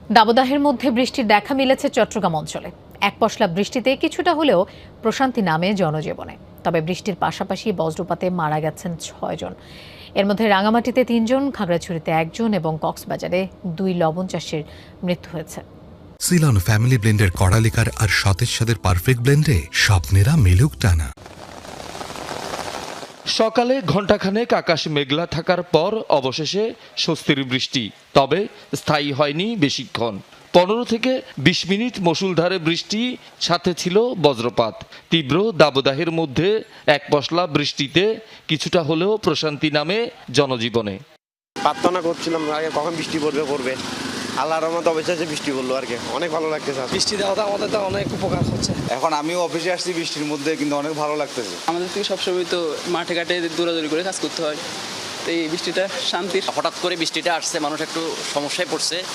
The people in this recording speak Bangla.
দাবদাহের মধ্যে বৃষ্টির দেখা মিলেছে চট্টগ্রাম অঞ্চলে। এক পশলা বৃষ্টিতে কিছুটা হলেও প্রশান্তি নামে জনজীবনে। তবে বৃষ্টির পাশাপাশি বজ্রপাতে মারা গেছেন 6 জন। এর মধ্যে রাঙামাটিতে 3 জন, খাগড়াছড়িতে 1 জন এবং কক্সবাজারে 2 লবণ চাষির মৃত্যু হয়েছে। সিলন ফ্যামিলি ব্লেন্ডের কড়ালিকার আর সতেজ স্বাদের পারফেক্ট ব্লেন্ডে স্বপ্নেরা মেলুক টানা। সকালে ঘণ্টাখানেক আকাশ মেঘলা থাকার পর অবশেষে স্বস্তির বৃষ্টি, তবে স্থায়ী হয়নি বেশিক্ষণ। 15 থেকে 20 মিনিট মুষলধারে বৃষ্টি, সাথে ছিল বজ্রপাত। তীব্র দাবদাহের মধ্যে এক পশলা বৃষ্টিতে কিছুটা হলেও প্রশান্তি নামে জনজীবনে। প্রার্থনা করছিলাম আগে কখন বৃষ্টি পড়বে। আল্লাহর রহমতে অবশেষে বৃষ্টি পড়লো আর কি, অনেক ভালো লাগতেছে। বৃষ্টি দেওয়াতে আমাদের তো অনেক উপকার হচ্ছে। এখন আমিও অফিসে আসছি বৃষ্টির মধ্যে, কিন্তু অনেক ভালো লাগতেছে। আমাদের থেকে সবসময় তো মাঠে ঘাটে দৌড়াদৌড়ি করে কাজ করতে হয়, তো এই বৃষ্টিটা শান্তির। হঠাৎ করে বৃষ্টিটা আসছে, মানুষ একটু সমস্যায় পড়ছে।